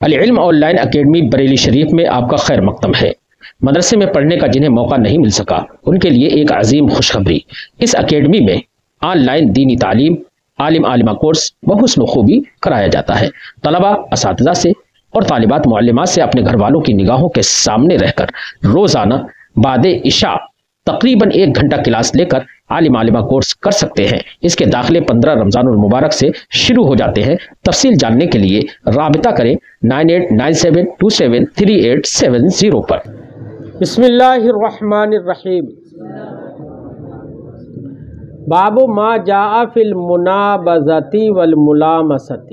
العلم on line academy Bareilly شریف میں آپ کا خیر مقدم ہے۔ مدرسے میں پڑھنے کا جنہیں موقع نہیں مل سکا ان کے لیے ایک عظیم خوشخبری، اس اکیڈمی میں آن لائن دینی تعلیم، عالم عالمہ کورس بحسن و خوبی کرایا جاتا ہے۔ طلبہ اساتذہ سے اور طالبات معلمات سے اپنے گھر والوں کی نگاہوں کے سامنے رہ کر روزانہ بعد عشاء تقریباً 1 گھنٹہ کلاس لے کر عالم عالمہ کورس کر سکتے ہیں۔ اس کے داخلے 15 رمضان المبارک سے شروع ہو جاتے ہیں۔ تفصیل جاننے کے لیے رابطہ کریں 9897273870 پر۔ بسم اللہ الرحمن الرحیم۔ باب ما جاء فی المنابذۃ والملامسۃ،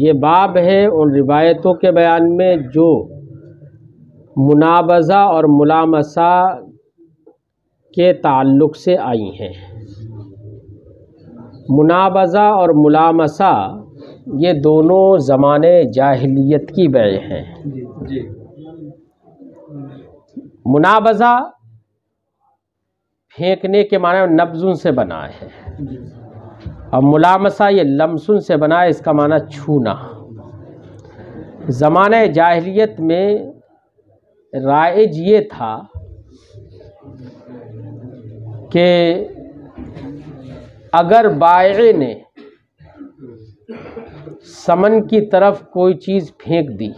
یہ باب ہے ان روایتوں کے بیان میں جو منابذہ اور ملامسہ کے تعلق سے آئی ہیں۔ منابذہ اور ملامسہ یہ دونوں زمانے جاہلیت کی بیع ہیں۔ منابذہ پھینکنے کے معنی نبضن سے بنا ہے، اور ملامسہ یہ لمسن سے بنا ہے، اس کا معنی چھونا۔ زمانہ جاہلیت میں رائج یہ تھا کہ اگر بائع نے سمن کی طرف کوئی چیز پھینک دی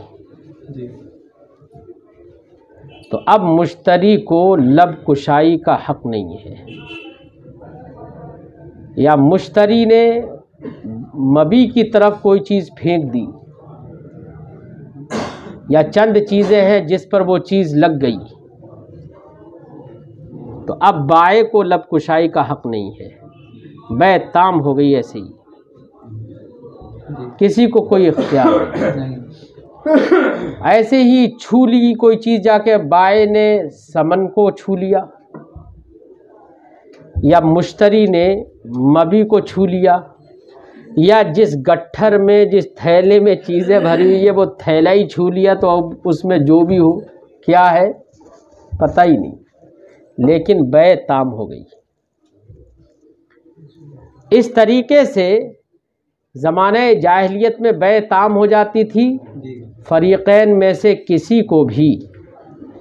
تو اب مشتری کو لب کشائی کا حق نہیں ہے، یا مشتری نے مبی کی طرف کوئی چیز پھینک دی، یا چند چیزیں ہیں جس پر وہ چیز لگ گئی، تو اب بائع کو لب کشائی کا حق نہیں ہے، بیع تام ہو گئی۔ ایسے ہی کسی کو کوئی اختیار نہیں۔ ایسے ہی چھو لی کوئی چیز، جا کے بائع نے سمن کو چھو لیا، یا مشتری نے مبی کو چھو لیا، یا جس گٹھر میں جس تھیلے میں چیزیں بھری ہوئی ہے وہ تھیلا ہی چھو لیا، تو اب اس میں جو بھی ہو کیا ہے پتہ ہی نہیں، لیکن بیع تام ہو گئی۔ اس طریقے سے زمانہ جاہلیت میں بیع تام ہو جاتی تھی، فریقین میں سے کسی کو بھی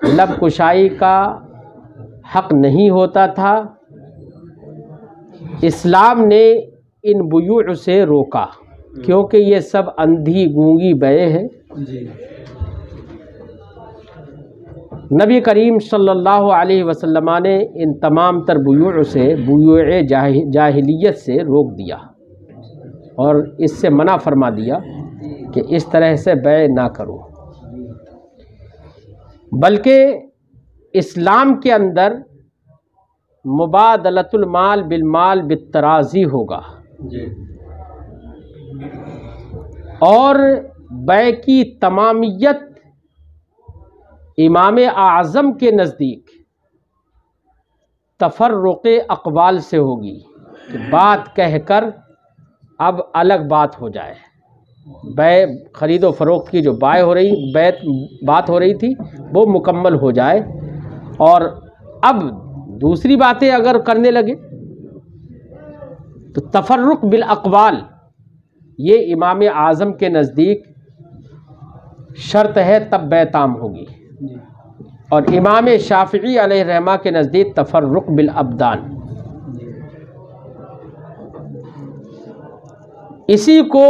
لب کشائی کا حق نہیں ہوتا تھا۔ اسلام نے ان بیوع سے روکا کیونکہ یہ سب اندھی گونگی بیع ہیں۔ نبی کریم صلی اللہ علیہ وسلم نے ان تمام تر بیوع سے، بیوع جاہلیت سے روک دیا اور اس سے منع فرما دیا کہ اس طرح سے بیع نہ کرو، بلکہ اسلام کے اندر مبادلۃ المال بالمال بالتراضی ہوگا، اور بیع کی تمامیت امام اعظم کے نزدیک تفرق اقوال سے ہوگی، کہ بات کہہ کر اب الگ بات ہو جائے۔ بیع خرید و فروخت کی جو بات ہو رہی تھی وہ مکمل ہو جائے، اور اب دوسری باتیں اگر کرنے لگے تو تفرق بالاقوال یہ امام اعظم کے نزدیک شرط ہے، تب بیع تام ہوگی۔ اور امام شافعی علیہ الرحمہ کے نزدیک تفرق بالابدان۔ اسی کو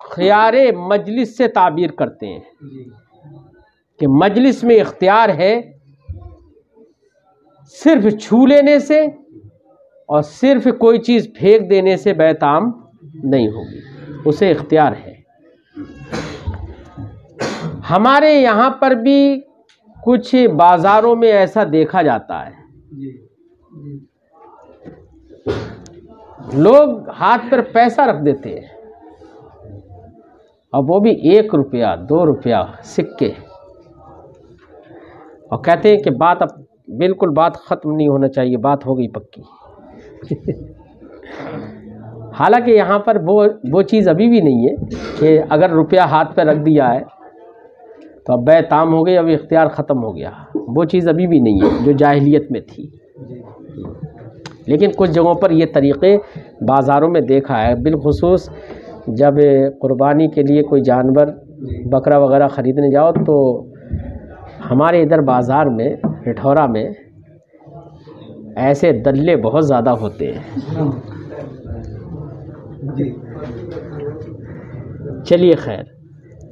خیار مجلس سے تعبیر کرتے ہیں کہ مجلس میں اختیار ہے صرف چھو لینے سے اور صرف کوئی چیز پھینک دینے سے بیع تام نہیں ہوگی، اسے اختیار ہے۔ ہمارے یہاں پر بھی کچھ بازاروں میں ایسا دیکھا جاتا ہے، لوگ ہاتھ پر پیسہ رکھ دیتے ہیں، اور وہ بھی 1 روپیہ 2 روپیہ سکے، اور کہتے ہیں کہ بات اب بالکل بات ختم نہیں ہونا چاہیے، بات ہو گئی پکی۔ حالانکہ یہاں پر وہ چیز ابھی بھی نہیں ہے کہ اگر روپیہ ہاتھ پہ رکھ دیا ہے تو اب بیع تام ہو گئی، اب اختیار ختم ہو گیا، وہ چیز ابھی بھی نہیں ہے جو جاہلیت میں تھی۔ لیکن کچھ جگہوں پر یہ طریقے بازاروں میں دیکھا ہے، بالخصوص جب قربانی کے لیے کوئی جانور بکرا وغیرہ خریدنے جاؤ تو ہمارے ادھر بازار میں رٹھورا میں ایسے دلے بہت زیادہ ہوتے ہیں. چلیے خیر،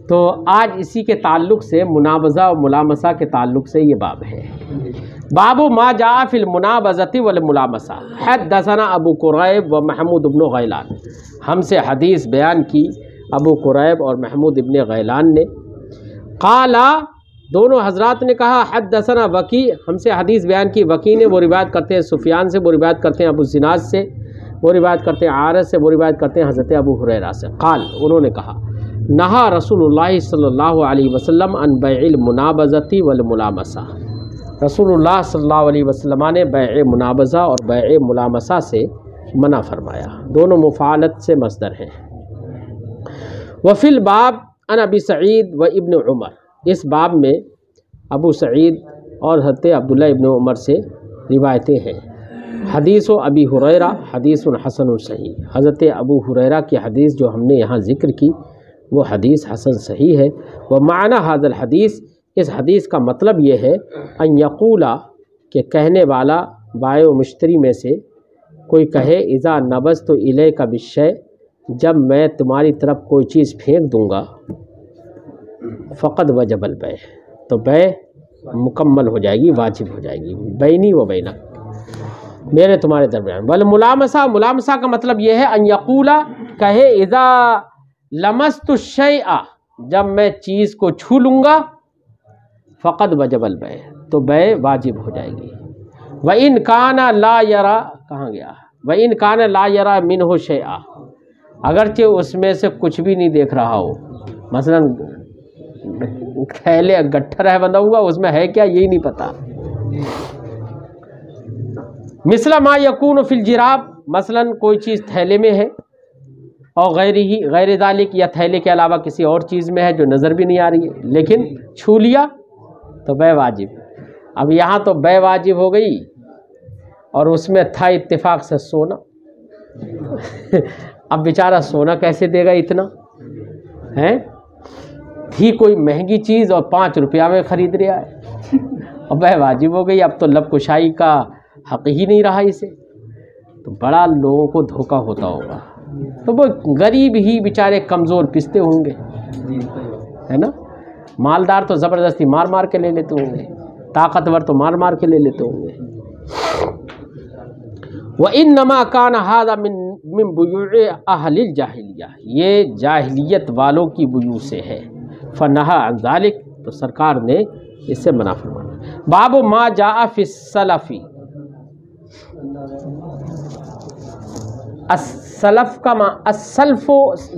تو آج اسی کے تعلق سے منابضہ اور ملامسہ کے تعلق سے یہ باب ہے. باب ما جاء فی المنابضۃ والملامسہ. حدثنا ابو قریب و محمود بن غیلان. ہم سے حدیث بیان کی ابو قریب اور محمود ابن غیلان نے. قالا، دونوں حضرات نے کہا حدثنا وکی، ہم سے حدیث بیان کی وکی نے. وہ روایت کرتے ہیں سفیان سے، وہ روایت کرتے ہیں ابو الزناد سے، وہ روایت کرتے ہیں عارض سے، وہ روایت کرتے ہیں حضرت ابو ہریرہ سے. قال، انہوں نے کہا نہا رسول اللہ صلی اللہ علیہ وسلم عن بیع المنابضۃ والملامسہ. رسول اللہ صلی اللہ علیہ وسلم نے بیع منابضہ اور بیع ملامسہ سے منع فرمایا. دونوں مفعلت سے مصدر ہیں. وفی الباب عن ابی سعید و ابن عمر. اس باب میں ابو سعید اور حضرت عبداللہ ابن عمر سے روایتیں ہیں. حدیث و ابی ہریرہ حدیث حسن صحیح. حضرت ابو ہریرہ کی حدیث جو ہم نے یہاں ذکر کی وہ حدیث حسن صحیح ہے. ومعنی ھذا الحدیث، اس حدیث کا مطلب یہ ہے ان یقولا، کہ کہنے والا بائع و مشتری میں سے کوئی کہے اذا نبذت الیک بالشیء، جب میں تمہاری طرف کوئی چیز پھینک دوں گا، فقد وجب البیع، تو بیع مکمل ہو جائے گی، واجب ہو جائے گی، بینی و بینک، میرے تمہارے درمیان. والملامسہ، ملامسہ کا مطلب یہ ہے ان یقولا، کہے اذا لمست الشیء، جب میں چیز کو چھو لوں گا، فقد وجب البیع، تو بیع واجب ہو جائے گی. وَإِنْ كَانَ لَا يَرَى، کہاں گیا، وَإِنْ كَانَ لَا يَرَى مِنْهُ شَيْئًا، اگرچہ اس میں سے کچھ بھی نہیں دیکھ رہا ہو. مثلا تھیلے گٹھر ہے بندہ ہوا، اس میں ہے کیا یہی نہیں پتا. مثل ما یکون فی الجراب، مثلا کوئی چیز تھیلے میں ہے، اور غیر ذالک، یا تھیلے کے علاوہ کسی اور چیز میں ہے جو نظر بھی نہیں آ رہی ہے، لیکن چھو لیا تو بیع واجب. اب یہاں تو بیع واجب ہو گئی، اور اس میں تھا اتفاق سے سونا. اب بیچارہ سونا کیسے دے گا اتنا ہے؟ تھی کوئی مہنگی چیز اور 5 روپیہ میں خرید رہا ہے، اور بیع واجب ہو گئی. اب تو لب کشائی کا حق ہی نہیں رہا اسے. تو بڑا لوگوں کو دھوکہ ہوتا ہوگا. تو وہ غریب ہی بیچارے کمزور پستے ہوں گے، ہے نا. مالدار تو زبردستی مار مار کے لے لیتے ہوں گے، طاقتور تو مار مار کے لے لیتے ہوں گے. وَإِنَّمَا كَانَ هَذَا مِن بُيُوعِ أَهْلِ الْجَاهِلِيَّةِ، یہ جاہلیت والوں کی بیوع سے ہے. فَنَهَى عَنْ ذَلِكَ، تو سرکار نے اس سے منع فرمایا. باب ما جاء فی السلف. السلف کا السلف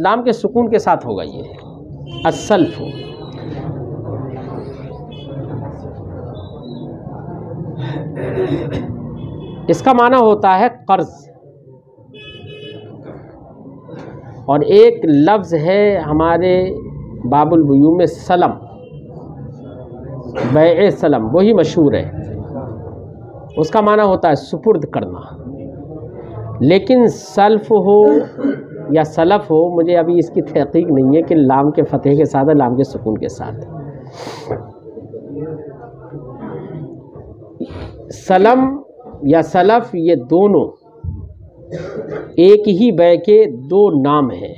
لام کے سکون کے ساتھ ہوگا. یہ السلف اس کا معنی ہوتا ہے قرض، اور ایک لفظ ہے ہمارے باب البیوع میں سلم، بیع سلم، وہی مشہور ہے. اس کا معنی ہوتا ہے سپرد کرنا. لیکن سلف ہو یا سلف ہو، مجھے ابھی اس کی تحقیق نہیں ہے کہ لام کے فتح کے ساتھ ہے، لام کے سکون کے ساتھ. سلم یا سلف یہ دونوں ایک ہی بیع کے دو نام ہیں.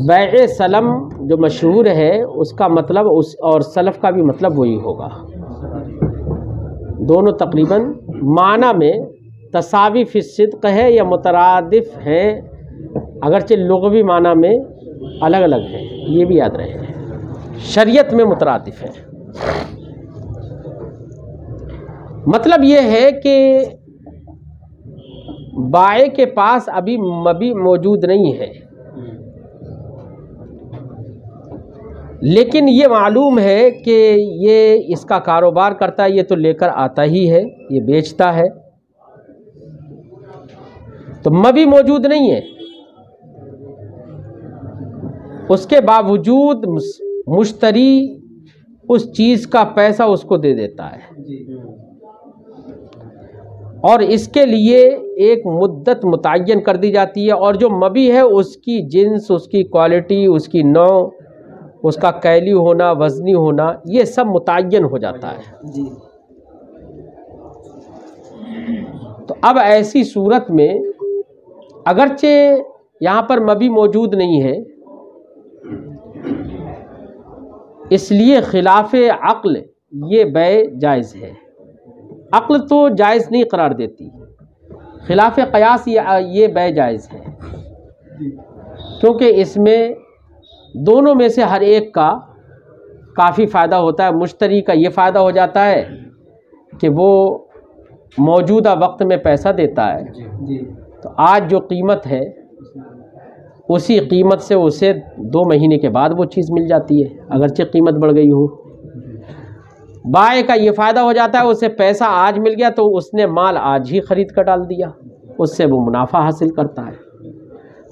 بیع سلم جو مشہور ہے اس کا مطلب اور سلف کا بھی مطلب وہی ہوگا. دونوں تقریباً معنی میں تساوی فی الصدق ہے یا مترادف ہیں، اگرچہ لغوی معنی میں الگ الگ ہیں، یہ بھی یاد رہے. شریعت میں مترادف ہے. مطلب یہ ہے کہ بائع کے پاس ابھی مبیع موجود نہیں ہے، لیکن یہ معلوم ہے کہ یہ اس کا کاروبار کرتا ہے، یہ تو لے کر آتا ہی ہے، یہ بیچتا ہے، تو مبیع موجود نہیں ہے. اس کے باوجود مشتری اس چیز کا پیسہ اس کو دے دیتا ہے. اور اس کے لیے ایک مدت متعین کر دی جاتی ہے، اور جو مبی ہے اس کی جنس، اس کی کوالٹی، اس کی نوع، اس کا کیلی ہونا، وزنی ہونا، یہ سب متعین ہو جاتا ہے۔ جی تو اب ایسی صورت میں اگرچہ یہاں پر مبی موجود نہیں ہے، اس لیے خلاف عقل یہ بیع جائز ہے۔ عقل تو جائز نہیں قرار دیتی، خلاف قیاس یہ بیع جائز ہے، کیونکہ اس میں دونوں میں سے ہر ایک کا کافی فائدہ ہوتا ہے۔ مشتری کا یہ فائدہ ہو جاتا ہے کہ وہ موجودہ وقت میں پیسہ دیتا ہے، جی تو آج جو قیمت ہے اسی قیمت سے اسے 2 مہینے کے بعد وہ چیز مل جاتی ہے، اگرچہ قیمت بڑھ گئی ہو۔ بائع کا یہ فائدہ ہو جاتا ہے، اسے پیسہ آج مل گیا تو اس نے مال آج ہی خرید کر ڈال دیا، اس سے وہ منافع حاصل کرتا ہے۔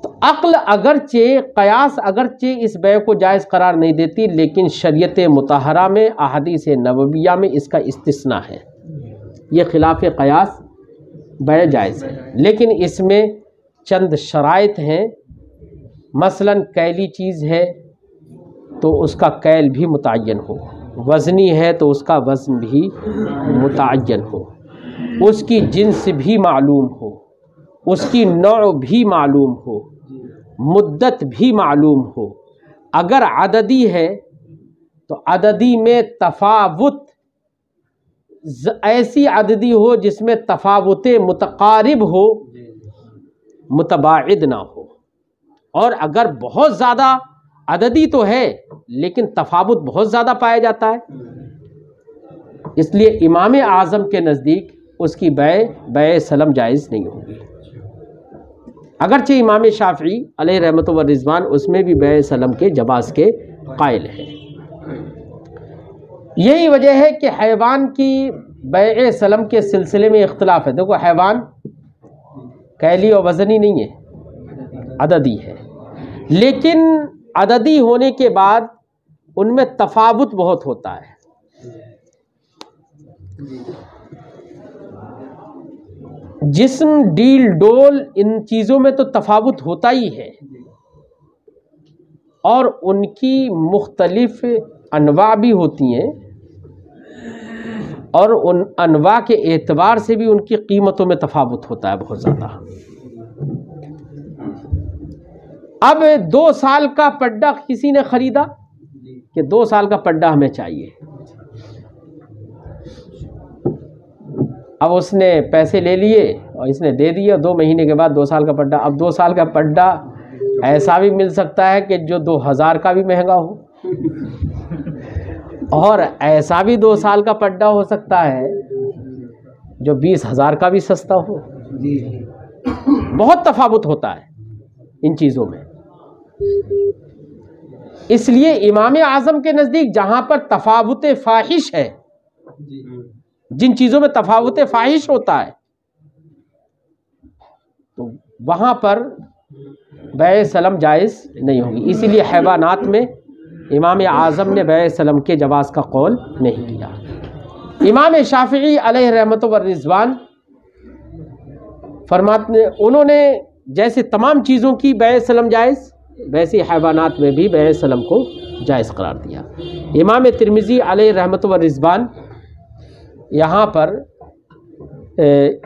تو عقل اگرچہ، قیاس اگرچہ اس بیع کو جائز قرار نہیں دیتی، لیکن شریعت مطہرہ میں، احادیث نبویہ میں اس کا استثناء ہے۔ یہ خلاف قیاس بیع جائز ہے، لیکن اس میں چند شرائط ہیں۔ مثلا کیلی چیز ہے تو اس کا کیل بھی متعین ہو، وزنی ہے تو اس کا وزن بھی متعین ہو، اس کی جنس بھی معلوم ہو، اس کی نوع بھی معلوم ہو، مدت بھی معلوم ہو۔ اگر عددی ہے تو عددی میں تفاوت، ایسی عددی ہو جس میں تفاوت متقارب ہو، متباعد نہ ہو۔ اور اگر بہت زیادہ عددی تو ہے لیکن تفاوت بہت زیادہ پایا جاتا ہے، اس لیے امام اعظم کے نزدیک اس کی بیع سلم جائز نہیں ہوگی۔ اگرچہ امام شافعی علیہ رحمۃ و رضوان اس میں بھی بیع سلم کے جواز کے قائل ہیں۔ یہی وجہ ہے کہ حیوان کی بیع سلم کے سلسلے میں اختلاف ہے۔ دیکھو حیوان کیلی اور وزنی نہیں ہے، عددی ہے، لیکن عددی ہونے کے بعد ان میں تفاوت بہت ہوتا ہے۔ جسم، ڈیل ڈول، ان چیزوں میں تو تفاوت ہوتا ہی ہے، اور ان کی مختلف انواع بھی ہوتی ہیں، اور ان انواع کے اعتبار سے بھی ان کی قیمتوں میں تفاوت ہوتا ہے بہت زیادہ۔ اب 2 سال کا پڈا کسی نے خریدا کہ 2 سال کا پڈا ہمیں چاہیے، اب اس نے پیسے لے لیے اور اس نے دے دیے، 2 مہینے کے بعد 2 سال کا پڈا۔ اب 2 سال کا پڈا ایسا بھی مل سکتا ہے کہ جو 2000 کا بھی مہنگا ہو، اور ایسا بھی 2 سال کا پڈا ہو سکتا ہے جو 20,000 کا بھی سستا ہو۔ بہت تفاوت ہوتا ہے ان چیزوں میں۔ اس لیے امام اعظم کے نزدیک جہاں پر تفاوت فاحش ہے، جن چیزوں میں تفاوت فاحش ہوتا ہے، تو وہاں پر بیع سلم جائز نہیں ہوگی۔ اسی لیے حیوانات میں امام اعظم نے بیع سلم کے جواز کا قول نہیں کیا۔ امام شافعی علیہ رحمۃ و رضوان فرماتے ہیں، انہوں نے جیسے تمام چیزوں کی بیع سلم جائز، ویسے حیوانات میں بھی بیع سلم کو جائز قرار دیا۔ امام ترمذی علیہ رحمۃ و رضوان یہاں پر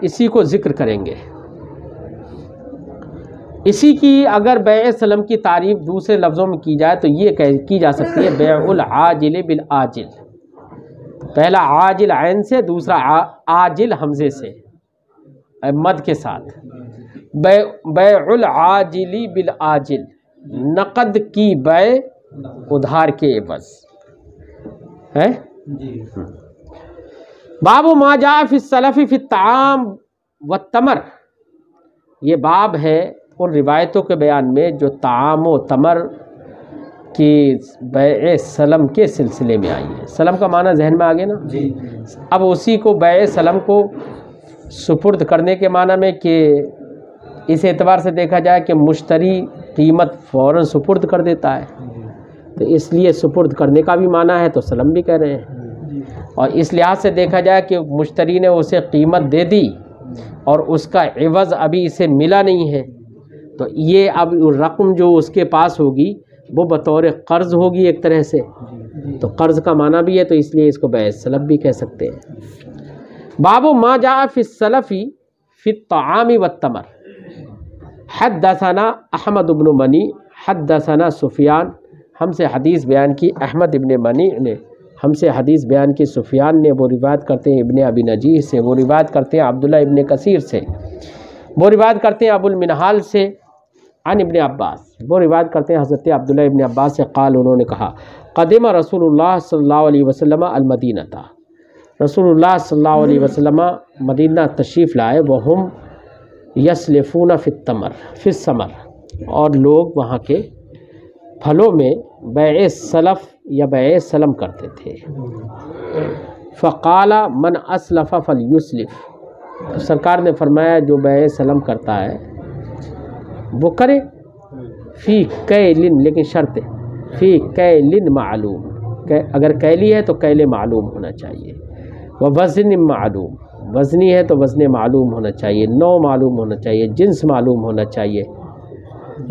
اسی کو ذکر کریں گے۔ اسی کی اگر بیع سلم کی تعریف دوسرے لفظوں میں کی جائے تو یہ کی جا سکتی ہے بیع العاجل بالآجل۔ پہلا عاجل عین سے، دوسرا عاجل حمزے سے، مد کے ساتھ۔ بیع العاجل بالآجل، نقد کی بیع ادھار کے عوض ہے۔ باب ما جاء فی السلف فی الطعام والتمر، یہ باب ہے ان روایتوں کے بیان میں جو طعام و تمر کی بیع سلم کے سلسلے میں آئی ہے۔ سلم کا معنی ذہن میں آگے نا؟ اب اسی کو بیع سلم کو سپرد کرنے کے معنی میں کہ اس اعتبار سے دیکھا جائے کہ مشتری قیمت فوراً سپرد کر دیتا ہے، تو اس لیے سپرد کرنے کا بھی معنی ہے تو سلم بھی کہہ رہے ہیں، اور اس لحاظ سے دیکھا جائے کہ مشتری نے اسے قیمت دے دی اور اس کا عوض ابھی اسے ملا نہیں ہے، تو یہ اب رقم جو اس کے پاس ہوگی وہ بطور قرض ہوگی ایک طرح سے، تو قرض کا معنی بھی ہے، تو اس لیے اس کو بیع سلف بھی کہہ سکتے ہیں۔ باب ما جاء فی السلف فی الطعام والتمر۔ حدثنا احمد بن منی حدثنا سفیان، ہم سے حدیث بیان کی احمد ابن منی نے، ہم سے حدیث بیان کی سفیان نے، وہ روایت کرتے ہیں ابن ابی نجیح سے، وہ روایت کرتے ہیں عبداللہ ابن کثیر سے، وہ روایت کرتے ہیں ابو المنہال سے، عن ابن عباس، وہ روایت کرتے ہیں حضرت عبداللہ ابن عباس سے، قال، انہوں نے کہا، قدم رسول اللہ صلی اللہ علیہ وسلم المدینہ، رسول اللہ صلی اللہ علیہ وسلم مدینہ تشریف لائے، وہم یسلفون فی التمر فی الثمر، اور لوگ وہاں کے پھلوں میں بیع سلف یا بیع سلم کرتے تھے۔ فقال من اسلف فلیسلف، سرکار نے فرمایا جو بیع سلم کرتا ہے وہ کرے، فی کیلن، لیکن شرط ہے فی کیلن معلوم، اگر کیلی ہے تو کیل معلوم ہونا چاہیے، وزن معلوم، وزنی ہے تو وزن معلوم ہونا چاہیے، نوع معلوم ہونا چاہیے، جنس معلوم ہونا چاہیے،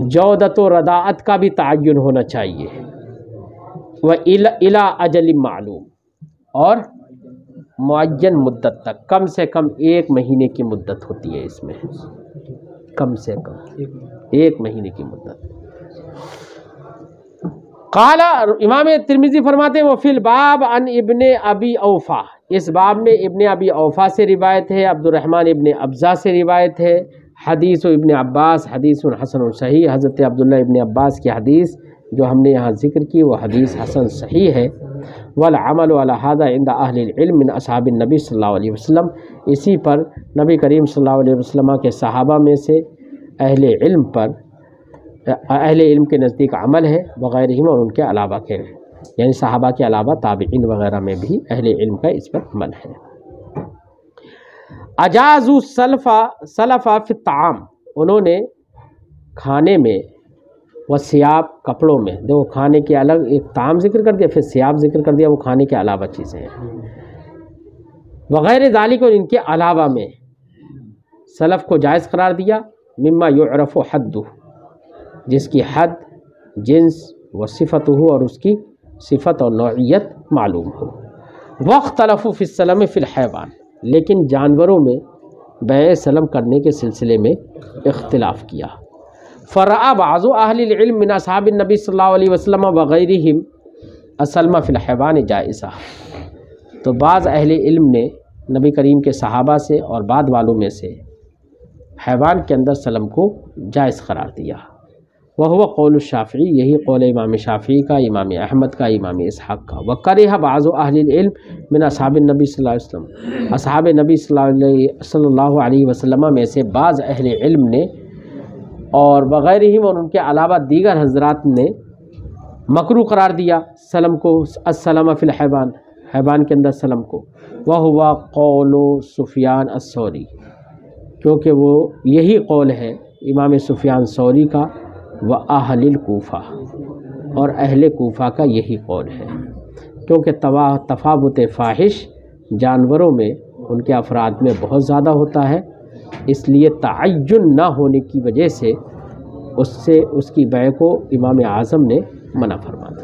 جودت و رداعت کا بھی تعین ہونا چاہیے، وَإِلَى اجل معلوم، اور معین مدت تک، کم سے کم 1 مہینے کی مدت ہوتی ہے اس میں، کم سے کم 1 مہینے کی مدت۔ قال، امام ترمذی فرماتے ہیں، وفی الباب عن ابن ابی اوفا، اس باب میں ابن ابی اوفا سے روایت ہے، عبد الرحمن ابن ابزہ سے روایت ہے، حدیث ابن عباس حدیث حسن صحیح، حضرت عبداللہ ابن عباس کی حدیث جو ہم نے یہاں ذکر کی وہ حدیث حسن صحیح ہے۔ والعمل على هذا عند اہل العلم من اصحاب النبی صلی اللہ علیہ وسلم، اسی پر نبی کریم صلی اللہ علیہ وسلم کے صحابہ میں سے اہل علم کے نزدیک عمل ہے، وغیرہم، اور ان کے علاوہ کے، یعنی صحابہ کے علاوہ تابعین وغیرہ میں بھی اہل علم کا اس پر عمل ہے۔ اجازوا سلفا فی الطعام، انہوں نے کھانے میں، وثیاب، کپڑوں میں، دیکھو کھانے کے الگ ایک طعام ذکر کر دیا، پھر ثیاب ذکر کر دیا، وہ کھانے کے علاوہ چیزیں ہیں، وغیر ذالک، اور ان کے علاوہ میں سلف کو جائز قرار دیا، مما یعرف حدہ، جس کی حد، جنس و صفت ہو، اور اس کی صفت اور نوعیت معلوم ہو۔ واختلفوا فی السلم فی الحیوان، لیکن جانوروں میں بیع سلم کرنے کے سلسلے میں اختلاف کیا۔ فرأى بعض اہل العلم من اصحاب النبی صلی اللہ علیہ وسلم وغیرہم السلم فی الحیوان جائزہ، تو بعض اہل علم نے نبی کریم کے صحابہ سے اور بعد والوں میں سے حیوان کے اندر سلم کو جائز قرار دیا۔ وہو قول الشافعی، یہی قول امام شافعی کا، امام احمد کا، امام اسحاق کا۔ وکرہ بعض اہل العلم من اصحاب النبی صلی اللہ علیہ وسلم، اصحاب نبی صلی اللہ علیہ وسلم میں سے بعض اہل علم نے اور وغیرہم، اور ان کے علاوہ دیگر حضرات نے مکروہ قرار دیا سلم کو، السلم فی الحیوان، حیوان کے اندر سلم کو۔ وہو قول سفیان الثوری، کیونکہ وہ یہی قول ہے امام سفیان ثوری کا، و اہل الکوفہ، اور اہل کوفہ کا یہی قول ہے، کیونکہ تفاوت فاحش جانوروں میں ان کے افراد میں بہت زیادہ ہوتا ہے، اس لیے تعین نہ ہونے کی وجہ سے اس کی بیع کو امام اعظم نے منع فرما دیا۔